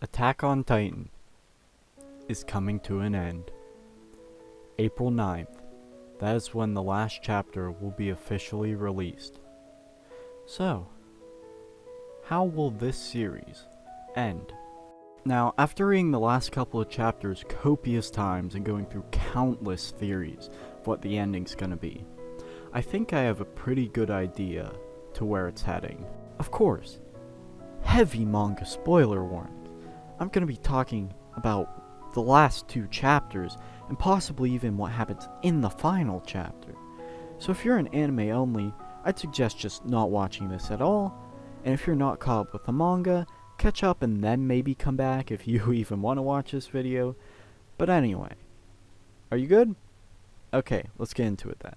Attack on Titan is coming to an end. April 9th. That is when the last chapter will be officially released. So, how will this series end? Now, after reading the last couple of chapters copious times and going through countless theories of what the ending's gonna be, I think I have a pretty good idea to where it's heading. Of course, heavy manga spoiler warnings. I'm gonna be talking about the last two chapters and possibly even what happens in the final chapter. So if you're an anime only, I'd suggest just not watching this at all. And if you're not caught up with the manga, catch up and then maybe come back if you even want to watch this video. But anyway, are you good? Okay, let's get into it then.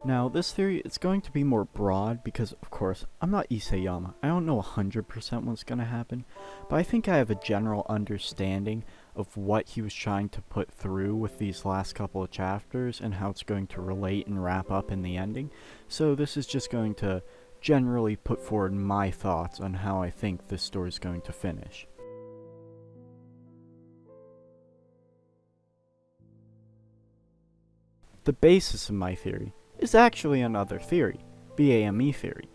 Now, this theory is going to be more broad because, of course, I'm not Isayama. I don't know 100% what's going to happen, but I think I have a general understanding of what he was trying to put through with these last couple of chapters and how it's going to relate and wrap up in the ending. So this is just going to generally put forward my thoughts on how I think this story is going to finish. The basis of my theory is actually another theory, the AME theory.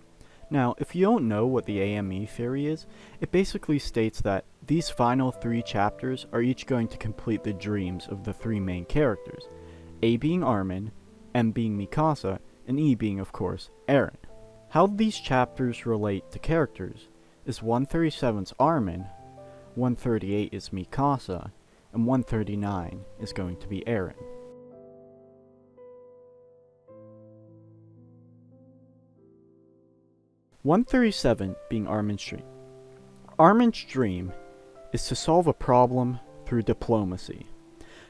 Now, if you don't know what the AME theory is, it basically states that these final three chapters are each going to complete the dreams of the three main characters, A being Armin, M being Mikasa, and E being, of course, Eren. How these chapters relate to characters is 137's Armin, 138 is Mikasa, and 139 is going to be Eren. (137) being Armin's dream. Armin's dream is to solve a problem through diplomacy.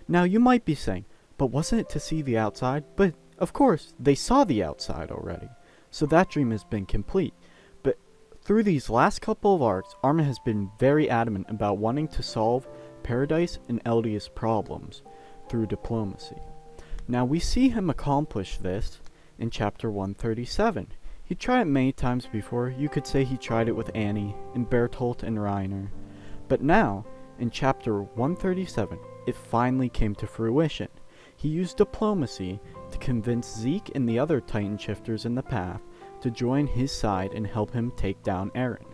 Now you might be saying, but wasn't it to see the outside? But of course, they saw the outside already, so that dream has been complete. But through these last couple of arcs, Armin has been very adamant about wanting to solve Paradise and Eldia's problems through diplomacy. Now we see him accomplish this in chapter 137. He tried it many times before. You could say he tried it with Annie, and Bertolt and Reiner. But now, in chapter 137, it finally came to fruition. He used diplomacy to convince Zeke and the other Titan shifters in the path to join his side and help him take down Eren.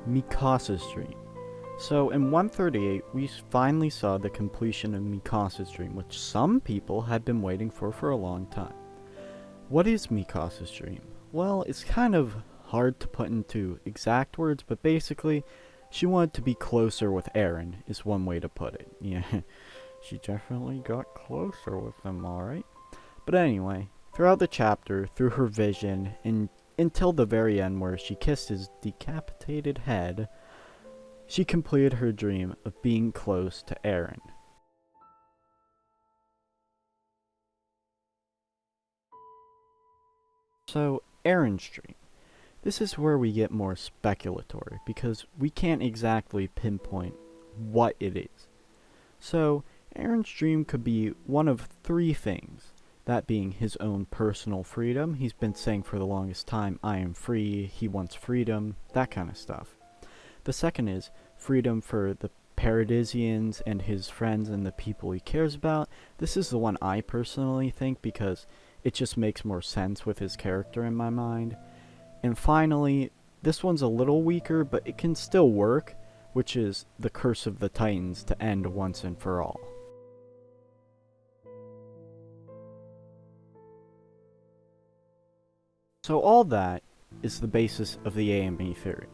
Mikasa's dream. So in 138, we finally saw the completion of Mikasa's dream, which some people had been waiting for a long time. What is Mikasa's dream? Well, it's kind of hard to put into exact words, but basically, she wanted to be closer with Eren, is one way to put it. Yeah, she definitely got closer with him, alright? But anyway, throughout the chapter, through her vision, and until the very end where she kissed his decapitated head, she completed her dream of being close to Eren. So, Eren's dream. This is where we get more speculatory, because we can't exactly pinpoint what it is. So, Eren's dream could be one of three things. That being his own personal freedom. He's been saying for the longest time, I am free, he wants freedom, that kind of stuff. The second is freedom for the Paradisians and his friends and the people he cares about. This is the one I personally think because it just makes more sense with his character in my mind. And finally, this one's a little weaker, but it can still work, which is the curse of the Titans to end once and for all. So all that is the basis of the AME theory.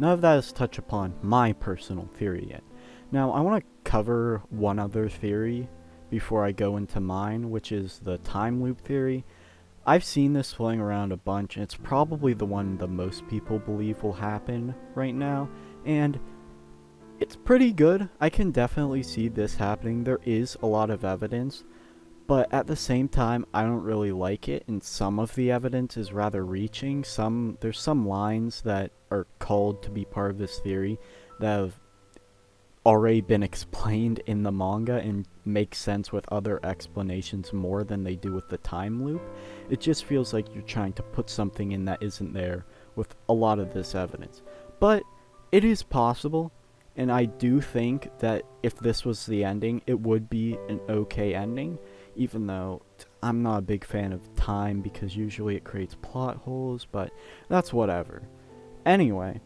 None of that has touched upon my personal theory yet. Now, I want to cover one other theory before I go into mine, which is the time loop theory. I've seen this floating around a bunch, and it's probably the one that most people believe will happen right now, and it's pretty good. I can definitely see this happening. There is a lot of evidence, but at the same time, I don't really like it, and some of the evidence is rather reaching. There's some lines that are called to be part of this theory that have already been explained in the manga and make sense with other explanations more than they do with the time loop. It just feels like you're trying to put something in that isn't there with a lot of this evidence. But it is possible, and I do think that if this was the ending, it would be an okay ending, even though I'm not a big fan of time because usually it creates plot holes, but that's whatever. Anyway,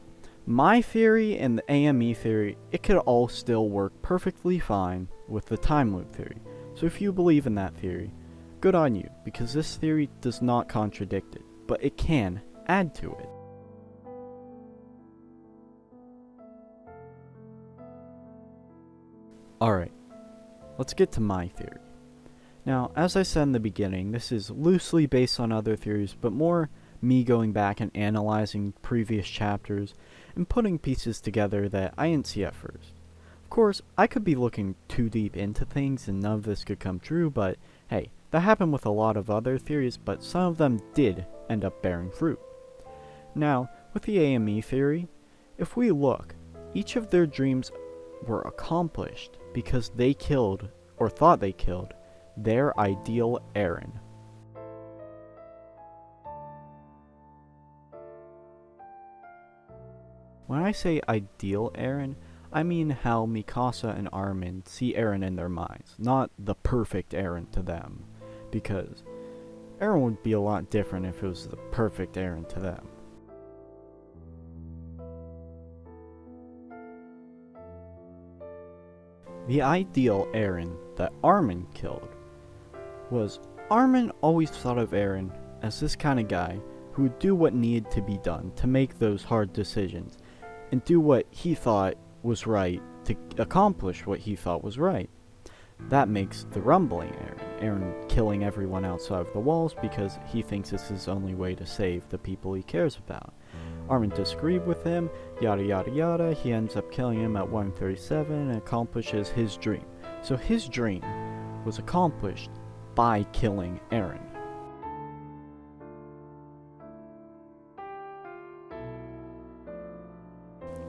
my theory and the AME theory, it could all still work perfectly fine with the time loop theory. So if you believe in that theory, good on you, because this theory does not contradict it, but it can add to it. Alright, let's get to my theory. Now, as I said in the beginning, this is loosely based on other theories, but more me going back and analyzing previous chapters and putting pieces together that I didn't see at first. Of course, I could be looking too deep into things and none of this could come true, but hey, that happened with a lot of other theories, but some of them did end up bearing fruit. Now, with the AME theory, if we look, each of their dreams were accomplished because they killed, or thought they killed, their ideal Eren. When I say ideal Eren, I mean how Mikasa and Armin see Eren in their minds, not the perfect Eren to them, because Eren would be a lot different if it was the perfect Eren to them. The ideal Eren that Armin killed was Armin always thought of Eren as this kind of guy who would do what needed to be done to make those hard decisions and do what he thought was right to accomplish what he thought was right. That makes the rumbling Eren. Eren killing everyone outside of the walls because he thinks this is the only way to save the people he cares about. Armin disagreed with him, yada yada yada, he ends up killing him at 137 and accomplishes his dream. So his dream was accomplished by killing Eren.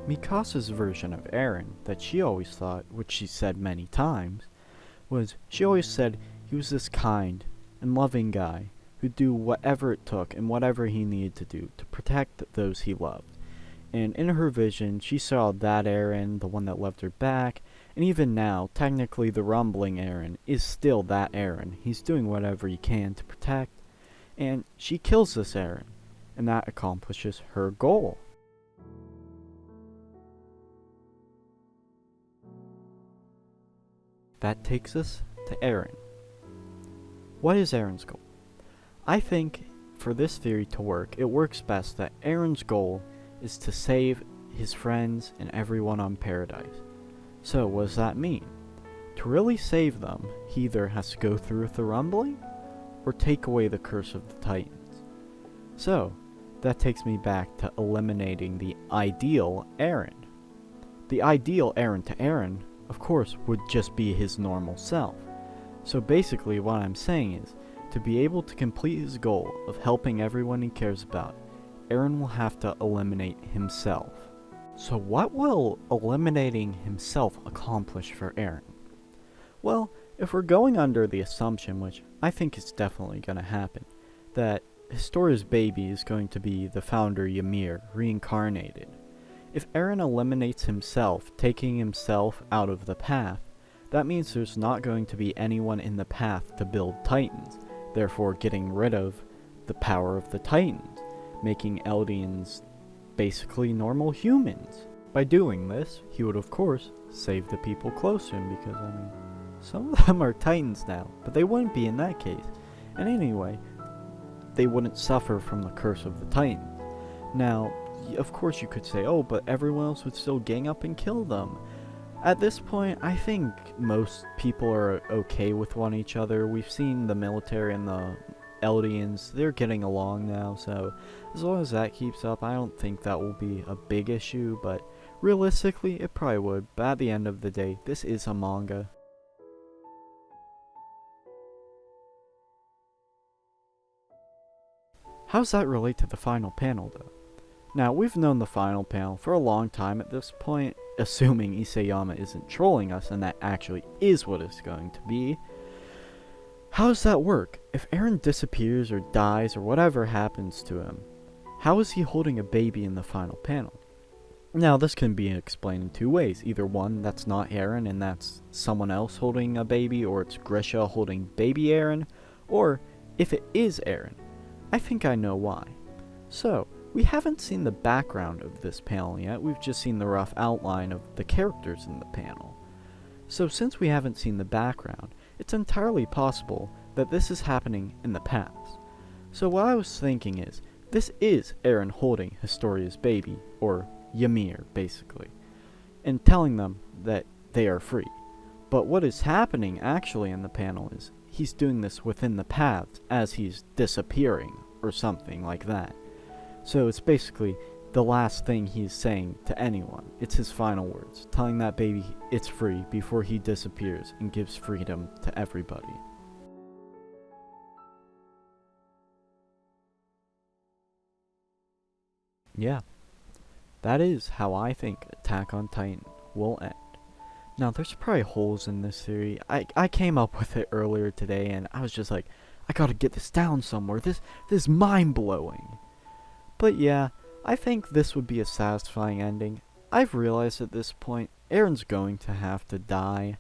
Mikasa's version of Eren that she always thought, which she said many times, was she always said he was this kind and loving guy who'd do whatever it took and whatever he needed to do to protect those he loved. And in her vision, she saw that Eren, the one that loved her back, and even now, technically the rumbling Eren is still that Eren. He's doing whatever he can to protect, and she kills this Eren, and that accomplishes her goal. That takes us to Eren. What is Eren's goal? I think for this theory to work, it works best that Eren's goal is to save his friends and everyone on Paradise. So what does that mean? To really save them, he either has to go through with the rumbling or take away the curse of the Titans. So that takes me back to eliminating the ideal Eren. The ideal Eren to Eren, of course, would just be his normal self. So basically what I'm saying is, to be able to complete his goal of helping everyone he cares about, Eren will have to eliminate himself. So what will eliminating himself accomplish for Eren? Well, if we're going under the assumption, which I think is definitely going to happen, that Historia's baby is going to be the founder Ymir, reincarnated. If Eren eliminates himself, taking himself out of the path, that means there's not going to be anyone in the path to build Titans, therefore getting rid of the power of the Titans, making Eldians basically normal humans. By doing this, he would of course save the people close to him because, I mean, some of them are Titans now, but they wouldn't be in that case. And anyway, they wouldn't suffer from the curse of the Titans. Now, of course you could say, oh, but everyone else would still gang up and kill them. At this point, I think most people are okay with one each other. We've seen the military and the Eldians, they're getting along now, so as long as that keeps up, I don't think that will be a big issue, but realistically, it probably would. But at the end of the day, this is a manga. How does that relate to the final panel, though? Now, we've known the final panel for a long time at this point, assuming Isayama isn't trolling us and that actually is what it's going to be. How does that work? If Eren disappears or dies or whatever happens to him, how is he holding a baby in the final panel? Now, this can be explained in two ways. Either one, that's not Eren and that's someone else holding a baby, or it's Grisha holding baby Eren, or if it is Eren, I think I know why. So, we haven't seen the background of this panel yet, we've just seen the rough outline of the characters in the panel. So since we haven't seen the background, it's entirely possible that this is happening in the past. So what I was thinking is, this is Eren holding Historia's baby, or Ymir basically, and telling them that they are free. But what is happening actually in the panel is, he's doing this within the paths as he's disappearing, or something like that. So it's basically the last thing he's saying to anyone. It's his final words, telling that baby it's free before he disappears and gives freedom to everybody. Yeah, that is how I think Attack on Titan will end. Now, there's probably holes in this theory. I came up with it earlier today, and I was just like, I gotta get this down somewhere. This is mind-blowing. But yeah, I think this would be a satisfying ending. I've realized at this point, Eren's going to have to die.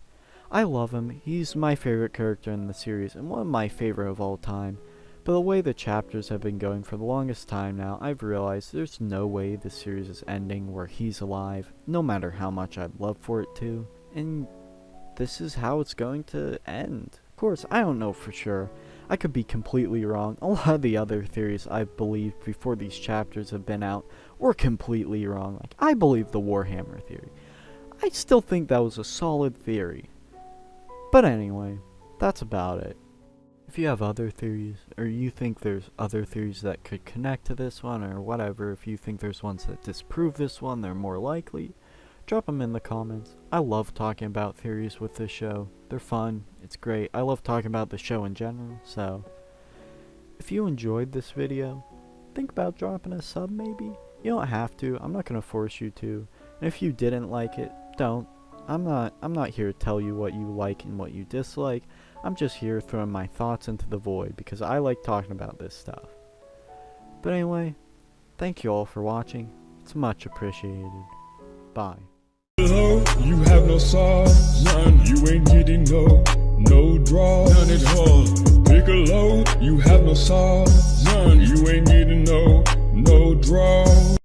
I love him. He's my favorite character in the series, and one of my favorite of all time. But the way the chapters have been going for the longest time now, I've realized there's no way this series is ending where he's alive, no matter how much I'd love for it to. And this is how it's going to end. Of course, I don't know for sure. I could be completely wrong. A lot of the other theories I've believed before these chapters have been out were completely wrong. Like, I believe the Warhammer theory. I still think that was a solid theory. But anyway, that's about it. If you have other theories, or you think there's other theories that could connect to this one, or whatever, if you think there's ones that disprove this one, they're more likely, drop them in the comments. I love talking about theories with this show. They're fun. It's great. I love talking about the show in general. So, if you enjoyed this video, think about dropping a sub maybe. You don't have to. I'm not going to force you to. And if you didn't like it, don't. I'm not here to tell you what you like and what you dislike. I'm just here throwing my thoughts into the void because I like talking about this stuff. But anyway, thank you all for watching. It's much appreciated. Bye. Piccolo, you have no sauce, none. You ain't getting no draw, none at all. Piccolo, you have no sauce, none. You ain't getting no draw.